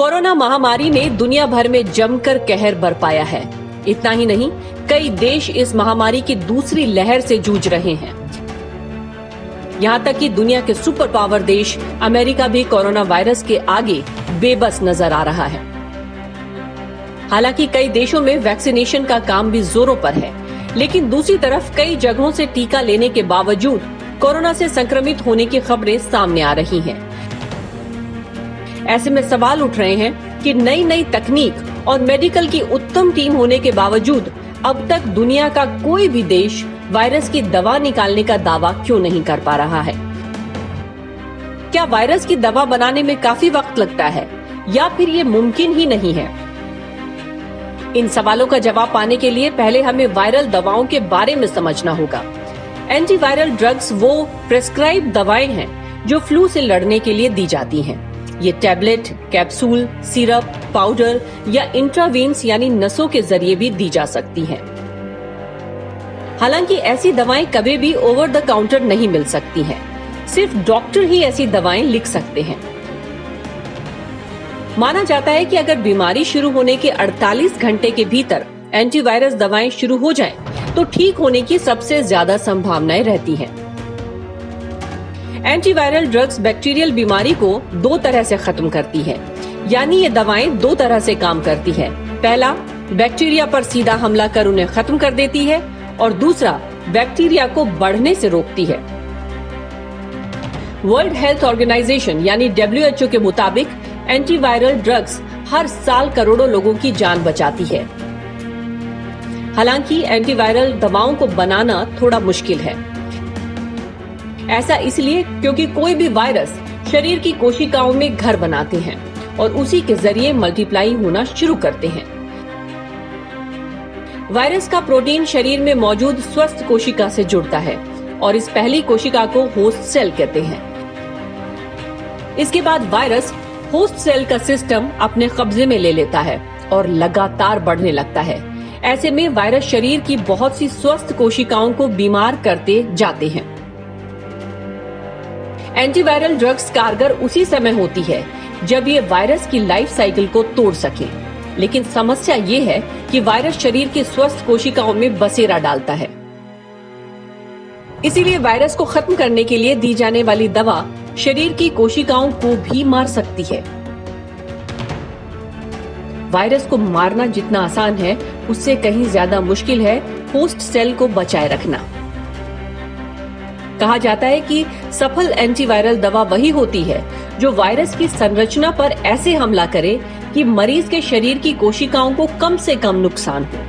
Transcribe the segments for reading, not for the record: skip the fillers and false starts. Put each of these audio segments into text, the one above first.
Corona महामारी ने दुनिया भर में जमकर कहर बरपाया है। इतना ही नहीं, कई देश इस महामारी की दूसरी लहर से जूझ रहे हैं। यहाँ तक कि दुनिया के सुपर पावर देश अमेरिका भी कोरोना वायरस के आगे बेबस नजर आ रहा है। हालांकि कई देशों में वैक्सीनेशन का काम भी जोरों पर है, लेकिन दूसरी तरफ कई जगहों से टीका लेने के बावजूद कोरोना से संक्रमित होने की खबरें सामने आ रही हैं। ऐसे में सवाल उठ रहे हैं कि नई नई तकनीक और मेडिकल की उत्तम टीम होने के बावजूद अब तक दुनिया का कोई भी देश वायरस की दवा निकालने का दावा क्यों नहीं कर पा रहा है। क्या वायरस की दवा बनाने में काफी वक्त लगता है या फिर ये मुमकिन ही नहीं है? इन सवालों का जवाब पाने के लिए पहले हमें वायरल दवाओं के बारे में समझना होगा। एंटीवायरल ड्रग्स वो प्रेस्क्राइब दवाएं हैं जो फ्लू से लड़ने के लिए दी जाती हैं। ये टैबलेट, कैप्सूल, सिरप, पाउडर या इंट्रावेन्स यानी नसों के जरिए भी दी जा सकती हैं। हालांकि ऐसी दवाएं कभी भी ओवर द काउंटर नहीं मिल सकती हैं। सिर्फ डॉक्टर ही ऐसी दवाएं लिख सकते हैं। माना जाता है कि अगर बीमारी शुरू होने के 48 घंटे के भीतर एंटीवायरस दवाएं शुरू हो जाएं, तो ठीक होने की सबसे ज्यादा संभावनाएं रहती हैं। एंटीवायरल ड्रग्स बैक्टीरियल बीमारी को दो तरह से खत्म करती है, यानी ये दवाएं दो तरह से काम करती है। पहला, बैक्टीरिया पर सीधा हमला कर उन्हें खत्म कर देती है, और दूसरा, बैक्टीरिया को बढ़ने से रोकती है। वर्ल्ड हेल्थ ऑर्गेनाइजेशन यानी WHO के मुताबिक एंटीवायरल ड्रग्स हर साल करोड़ों लोगों की जान बचाती है। हालांकि एंटीवायरल दवाओं को बनाना थोड़ा मुश्किल है। ऐसा इसलिए क्योंकि कोई भी वायरस शरीर की कोशिकाओं में घर बनाते हैं और उसी के जरिए मल्टीप्लाई होना शुरू करते हैं। वायरस का प्रोटीन शरीर में मौजूद स्वस्थ कोशिका से जुड़ता है और इस पहली कोशिका को होस्ट सेल कहते हैं। इसके बाद वायरस होस्ट सेल का सिस्टम अपने कब्जे में ले लेता है और लगातार बढ़ने लगता है। ऐसे में वायरस शरीर की बहुत सी स्वस्थ कोशिकाओं को बीमार करते जाते हैं। एंटीवायरल ड्रग्स कारगर उसी समय होती है जब ये वायरस की लाइफ साइकिल को तोड़ सके, लेकिन समस्या ये है कि वायरस शरीर की स्वस्थ कोशिकाओं में बसेरा डालता है। इसीलिए वायरस को खत्म करने के लिए दी जाने वाली दवा शरीर की कोशिकाओं को भी मार सकती है। वायरस को मारना जितना आसान है, उससे कहीं ज्यादा मुश्किल है होस्ट सेल को बचाए रखना। कहा जाता है कि सफल एंटीवायरल दवा वही होती है जो वायरस की संरचना पर ऐसे हमला करे कि मरीज के शरीर की कोशिकाओं को कम से कम नुकसान हो।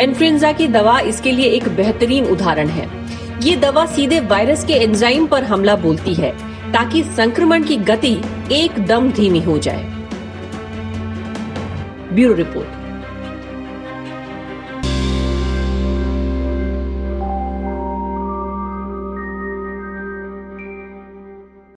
इन्फ्लुएंजा की दवा इसके लिए एक बेहतरीन उदाहरण है। ये दवा सीधे वायरस के एंजाइम पर हमला बोलती है ताकि संक्रमण की गति एकदम धीमी हो जाए। Bureau report.